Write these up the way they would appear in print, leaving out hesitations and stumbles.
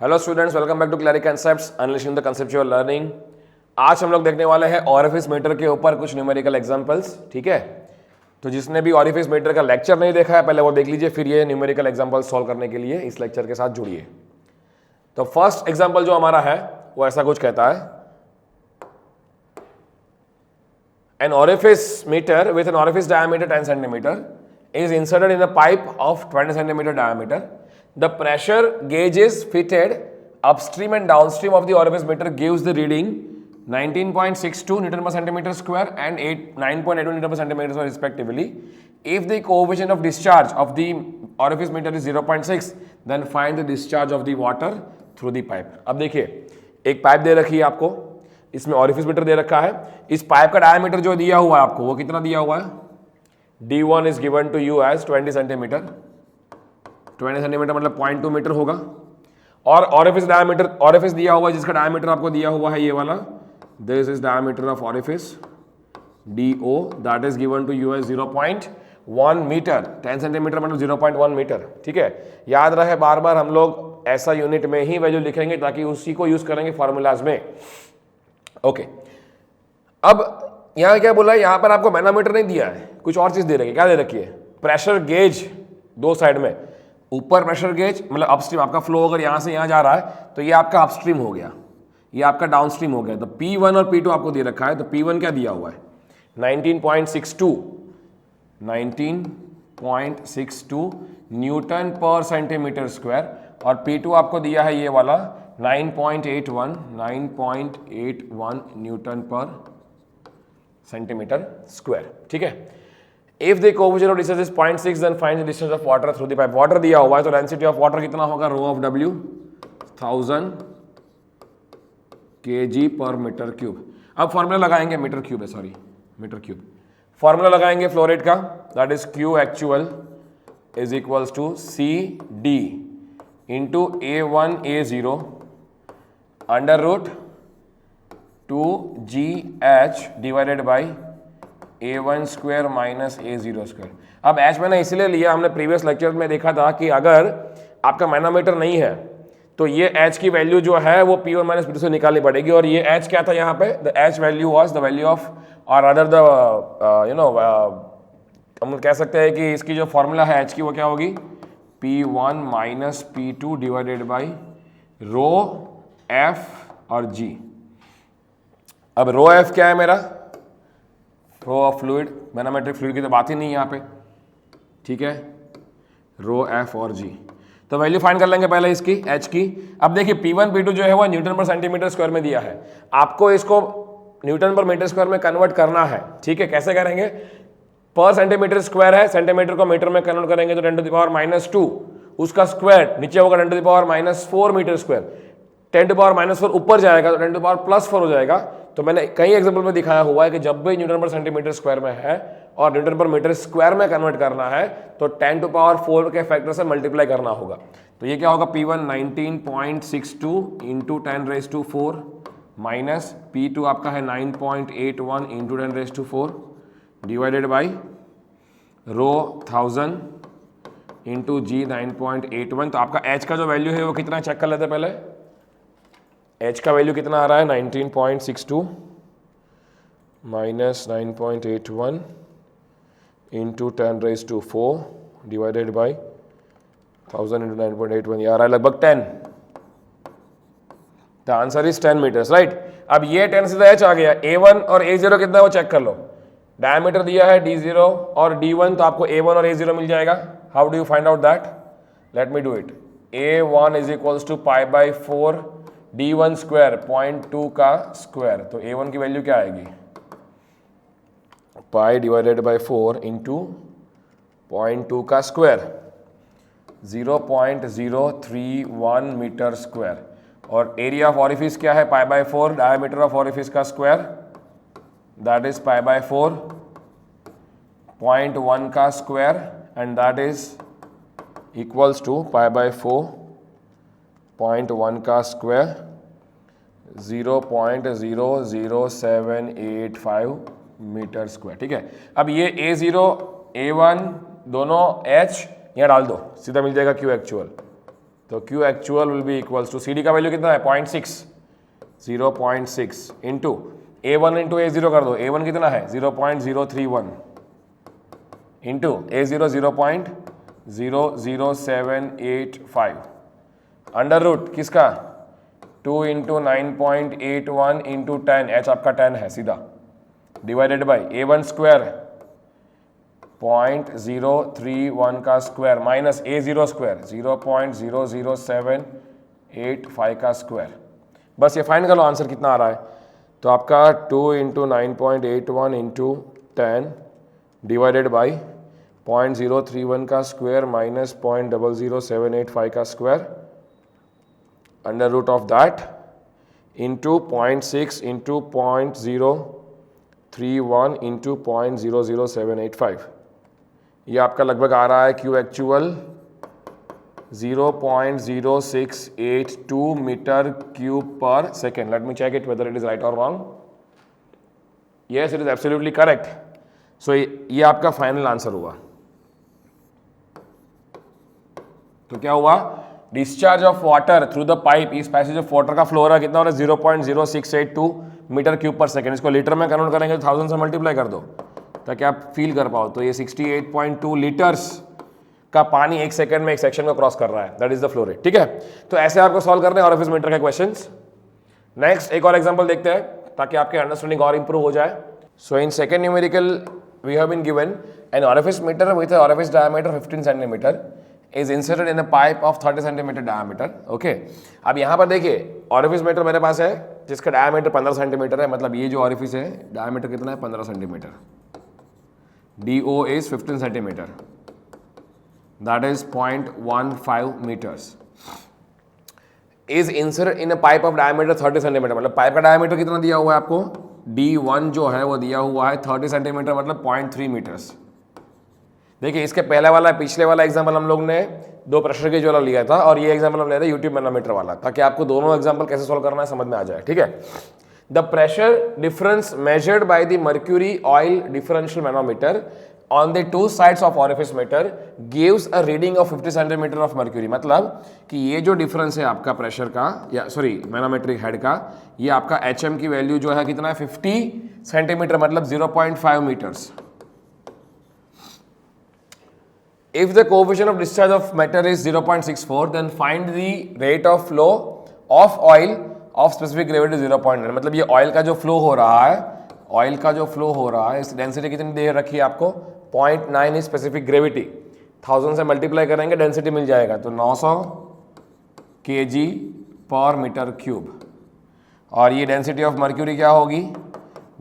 Hello students, welcome back to Claric concepts unleashing the conceptual learning. आज हम लोग देखने वाले हैं ऑरिफिस मीटर के ऊपर कुछ न्यूमेरिकल एग्जांपल्स। ठीक है, तो जिसने भी ऑरिफिस मीटर का लेक्चर नहीं देखा है पहले वो देख लीजिए, फिर ये न्यूमेरिकल एग्जांपल्स सॉल्व करने के लिए इस लेक्चर के साथ जुड़िए। तो फर्स्ट एग्जांपल जो हमारा है वो ऐसा कुछ कहता है, an orifice meter with an orifice diameter 10 centimeter is inserted in a pipe of 20 centimeter diameter. The pressure gauge is fitted upstream and downstream of the orifice meter gives the reading 19.62 Newton per centimeter square and 9.82 Newton per centimeter square respectively. If the coefficient of discharge of the orifice meter is 0.6, then find the discharge of the water through the pipe. अब देखिए, एक pipe दे रखी है आपको, इसमें orifice metre दे रखा है। इस पाइप का डायमीटर जो दिया हुआ है आपको वो कितना दिया हुआ है, D1 is given to you as 20 centimetre. 20 centimetre मतलब 0.2 मीटर होगा। और ऑरिफिस डायमीटर, ऑरिफिस दिया हुआ है जिसका डायमीटर आपको दिया हुआ है ये वाला, this is diameter of orifice DO, that is given to you as 0.1 metre. 10 centimetre मतलब 0.1 मीटर। ठीक है, याद रहे बार बार हम लोग ऐसा यूनिट में ही वैल्यू लिखेंगे ताकि उसी को यूज करेंगे फॉर्मूलाज में। ओके, अब यहां क्या बोला है, यहां पर आपको मैनोमीटर नहीं दिया है, कुछ और चीज दे रखी है। क्या दे रखी है, प्रेशर गेज दो साइड में। ऊपर प्रेशर गेज मतलब अपस्ट्रीम, आपका फ्लो अगर यहां से यहां जा रहा है तो ये आपका अपस्ट्रीम हो गया, ये आपका डाउनस्ट्रीम हो गया। तो P1 और P2 आपको दे रखा है। तो P1 क्या दिया हुआ है, 19.62 न्यूटन पर सेंटीमीटर स्क्वायर, और P2 आपको दिया है ये वाला 9.81 न्यूटन पर सेंटीमीटर स्क्वायर। ठीक है, if the coefficient of distance is 0.6 then find the distance of water through the pipe. Water दिया हुआ है तो डेंसिटी ऑफ वाटर कितना होगा, रो ऑफ W 1000 kg पर मीटर क्यूब। अब फॉर्मूला लगाएंगे, मीटर क्यूब है, सॉरी मीटर क्यूब। फॉर्मूला लगाएंगे फ्लो रेट का, that is Q actual is equals to CD into A1 A0 under root 2GH divided by A1 square minus A0 square. अब H मैंने इसलिए लिया, हमने previous lecture में देखा था कि अगर आपका मैनोमीटर नहीं है तो ये H की वैल्यू जो है वो P1 माइनस P2 से निकालनी पड़ेगी। और ये H क्या था यहाँ पे, the H value was the value of, और अदर द हम कह सकते हैं कि इसकी जो फॉर्मूला है H की वो क्या होगी, P1 minus P2 divided by rho F और G। अब रो F क्या है मेरा, rho of fluid, manometric fluid की तो बात ही नहीं है यहाँ पे। ठीक है, रो F और G। तो वैल्यू फाइंड कर लेंगे पहले इसकी H की। अब देखिए P1 P2 जो है वो न्यूटन पर सेंटीमीटर स्क्वायर में दिया है, आपको इसको न्यूटन पर मीटर स्क्वायर में कन्वर्ट करना है। ठीक है, कैसे करेंगे, पर सेंटीमीटर स्क्वायर है, सेंटीमीटर को मीटर में कन्वर्ट करेंगे तो 10 टू द पावर -2, उसका स्क्वायर नीचे होगा 10 to the power -4 metre square. 10 to power -4 ऊपर जाएगा तो 10 टू पावर +4 हो जाएगा। तो मैंने कई एग्जांपल में दिखाया हुआ है कि जब भी न्यूटन पर सेंटीमीटर स्क्वायर में है और न्यूटन पर मीटर स्क्वायर में कन्वर्ट करना है तो 10 टू पावर 4 के फैक्टर से मल्टीप्लाई करना होगा। तो ये क्या होगा, P1 19.62 इंटू 10⁻⁴ माइनस P2 आपका है 9.81 into 10⁻⁴ divided by row 1000 into G 9.81। तो आपका H का जो वैल्यू है वो कितना चेक कर लेते हैं पहले। H का वैल्यू कितना आ रहा है, 19.62 minus 9.81 into 10⁻⁴ divided by 1000 into 9.81, ये आ रहा है लगभग 10। The answer is 10 metres, right. अब ये 10 से H आ गया। A1 और A0 कितना है वो चेक कर लो। डायमीटर दिया है D0 और D1, तो आपको A1 और A0 मिल जाएगा। How do you find out that, let me do it. A1 is equals to π/4 D1 square 0.2 का स्क्वायर। तो A1 की वैल्यू क्या आएगी, पाई डिवाइडेड बाई 4 इंटू 0.2 का स्क्वायर 0.031 मीटर स्क्वायर। और एरिया ऑफ ऑरिफिस क्या है, π/4 डायमीटर ऑफ ऑरिफिस का स्क्वायर, दैट इज π/4 0.1 का square, and that is equals to π/4 0.1 का स्क्वायर 0.00785 मीटर स्क्वायर। ठीक है, अब ये A0 A1 दोनों H यहाँ डाल दो, सीधा मिल जाएगा Q एक्चुअल। तो Q actual will be equals to CD का वैल्यू कितना है 0.6 0.6 इंटू A1 इंटू A0 कर दो, A1 कितना है 0.031 इंटू A0 0.00785 अंडर रूट किसका 2 इंटू 9.81 इंटू 10, H आपका 10 है सीधा, डिवाइडेड बाई A1 स्क्वायर 0.031 का स्क्वायर माइनस A0 स्क्वायर 0.00785 का स्क्वायर। बस ये फाइंड कर लो आंसर कितना आ रहा है। तो आपका 2 इंटू 9.81 इंटू 10 डिवाइडेड बाई 0.031 का स्क्वायर माइनस 0.00785 का square under root of that into 0.6 into 0.031 into 0.00785। ये आपका लगभग आ रहा है Q actual 0.0682 metre cube per second. Let me check it whether it is right और wrong. Yes, it is absolutely correct. So ये आपका फाइनल आंसर हुआ। तो क्या हुआ, discharge of water through the pipe, इस पैसेज ऑफ वाटर का flow हो रहा है कितना हो रहा है 0.0682 मीटर क्यूब पर सेकेंड। इसको लीटर में कन्वर्ट करेंगे तो 1000 से मल्टीप्लाई कर दो ताकि आप फील कर पाओ। तो ये 68.2 लीटर्स का पानी एक सेकंड में एक सेक्शन को क्रॉस कर रहा है, that is the flow rate. ठीक है, तो ऐसे आपको सॉल्व करने हैं ऑरिफिस मीटर के क्वेश्चंस। नेक्स्ट एक और एग्जांपल देखते हैं ताकि आपके अंडरस्टैंडिंग और इंप्रूव हो जाए। So in second numerical we have been given an orifice metre with a orifice diameter 15 centimetre is inserted in a pipe of 30 centimetre diameter. Okay, अब यहाँ पर देखिए ऑरिफिस मीटर मेरे पास है जिसका डायमीटर 15 सेंटीमीटर है, मतलब ये जो ऑरिफिस है डायमीटर कितना है 15 centimetre, DO is 15 centimetre, that is 0.15 meters, is inserted in a pipe of diameter 30 centimetre. मतलब पाइप का डायमीटर कितना दिया हुआ है आपको, D1 जो है वो दिया हुआ है 30 सेंटीमीटर, मतलब 0.3 मीटर्स। देखिए इसके पहले वाला पिछले वाला एग्जाम्पल हम लोग ने दो प्रेशर गेज वाला लिया था और ये एग्जाम्पल हम ले रहे हैं यूट्यूब मैनोमीटर वाला, ताकि आपको दोनों एग्जाम्पल कैसे सॉल्व करना है समझ में आ जाए। ठीक है, the pressure difference measured by the mercury oil differential manometer on the two sides of orifice meter gives a reading of 50 centimetre of mercury. मतलब कि ये जो डिफरेंस है आपका प्रेशर का या सॉरी मैनोमेट्रिक हेड का, ये आपका HM की वैल्यू जो है कितना है 50 सेंटीमीटर, मतलब 0.5 metres. If the coefficient of discharge of matter is 0.64, then find the rate of flow of oil of specific gravity 0.9। मतलब ये ऑयल का जो फ्लो हो रहा है, ऑयल का जो फ्लो हो रहा है, इस डेंसिटी कितनी दे रखी है आपको 0.9 स्पेसिफिक ग्रेविटी, 1000 से मल्टीप्लाई करेंगे डेंसिटी मिल जाएगा, तो 900 kg पर मीटर क्यूब। और ये डेंसिटी ऑफ मर्क्यूरी क्या होगी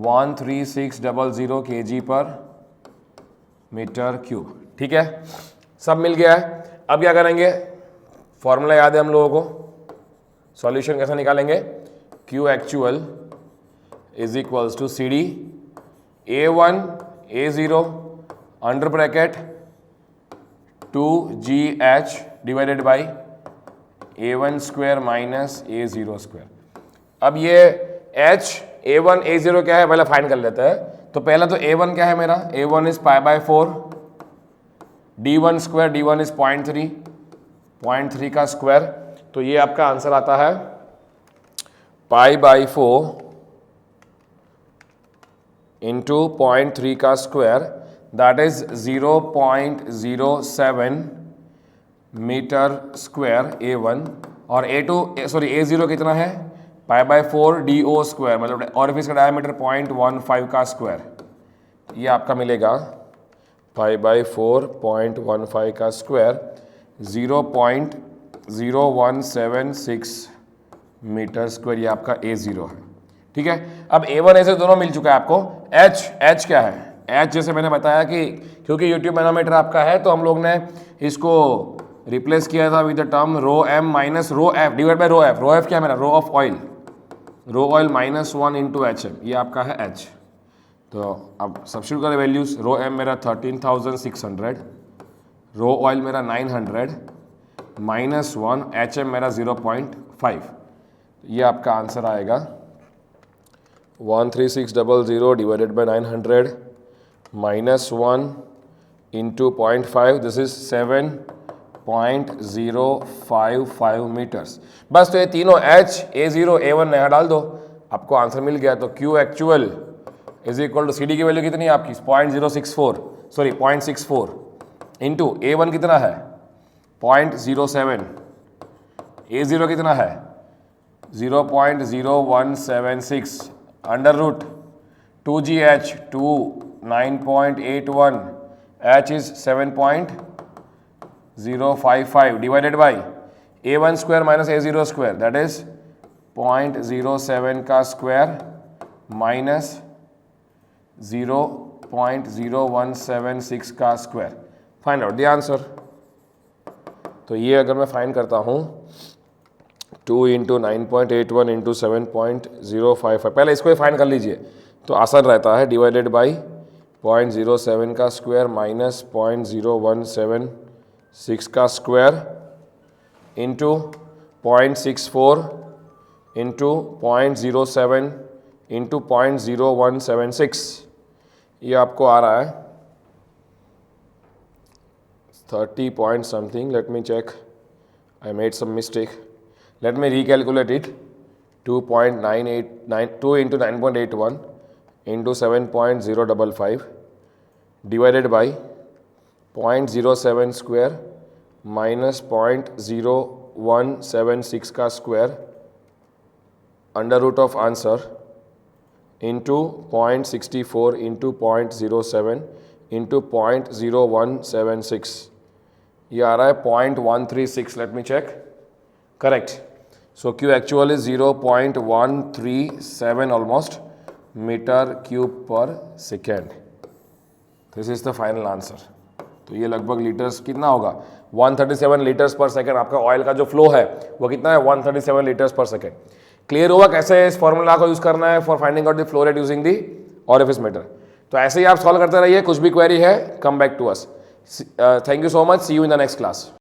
13600 kg पर मीटर क्यूब। ठीक है, सब मिल गया है। अब क्या करेंगे, फॉर्मूला याद है हम लोगों को, सॉल्यूशन कैसे निकालेंगे, Q actual is equals to CD A1 A0 under bracket 2GH divided by A1 square minus A0 square. अब ये H A1 A0 क्या है पहले फाइंड कर लेते हैं। तो पहला तो A1 क्या है मेरा, A1 is π/4, D1 square, D1 is 0.3 का स्क्वायर, तो ये आपका आंसर आता है π/4 इंटू 0.3 का square, that is 0.07 metre square A1, और A0 कितना है π/4 DO स्क्वायर, मतलब ऑरिफिस का डायमीटर 0.15 का स्क्वायर, ये आपका मिलेगा π/4 0.15 का स्क्वायर 0.0176 मीटर स्क्वायर, ये आपका A0 है। ठीक है, अब A1 A0 दोनों मिल चुका है आपको। H क्या है, H जैसे मैंने बताया कि क्योंकि यूट्यूब मैनोमीटर आपका है तो हम लोग ने इसको रिप्लेस किया था with the term ρm minus ρf divide by ρf। ρf क्या है मेरा, rho of oil, rho oil minus 1 into HM, ये आपका है H। तो अब सब्स्टिट्यूट करें वैल्यूज, ρm मेरा 13,600, रो ऑयल मेरा 900 माइनस 1, HM मेरा 0.5, ये आपका आंसर आएगा 13600 divided by 900 minus 1 into 0.5, this is 7 0.055 metres. बस तो ये तीनों H, A0, A1 नया डाल दो, आपको आंसर मिल गया। तो Q actual is equal to CD की वैल्यू कितनी है आपकी 0.64 इंटू A1 कितना है 0.07, A0 कितना है 0.0176 under root 2GH 2 9.81 H is 7.055 divided by A1 square minus A0 square that is 0.07 का स्क्वायर माइनस 0.0176 का square. Find out the answer. तो ये अगर मैं फाइंड करता हूँ 2 इंटू 9.81 इंटू 7.055, पहले इसको ही फाइंड कर लीजिए तो आसान रहता है। डिवाइडेड बाई 0.07 का स्क्वायर माइनस 0.0176 का स्क्वायर इंटू 0.64 इंटू 0.07 इंटू 0.0176, ये आपको आ रहा है 30 point something. Let me check. I made some mistake. Let me recalculate it. 2 into 9.81 into 7.055 divided by 0.07 square minus 0.0176 का square under root of answer into 0.64 into 0.07 into 0.0176, ये आ रहा है 0.136. Let me check. Correct. So Q actual is 0.137 almost metre cube per second. This is the final answer. तो ये लगभग litres कितना होगा 137 लीटर्स पर सेकेंड. आपका ऑयल का जो फ्लो है वो कितना है 137 लीटर्स पर सेकेंड. क्लियर हुआ कैसे इस फॉर्मूला को यूज करना है for finding out the flow rate using the orifice meter. तो ऐसे ही आप सॉल्व करते रहिए. कुछ भी क्वेरी है come back to us. Thank you so much. See you in the next class.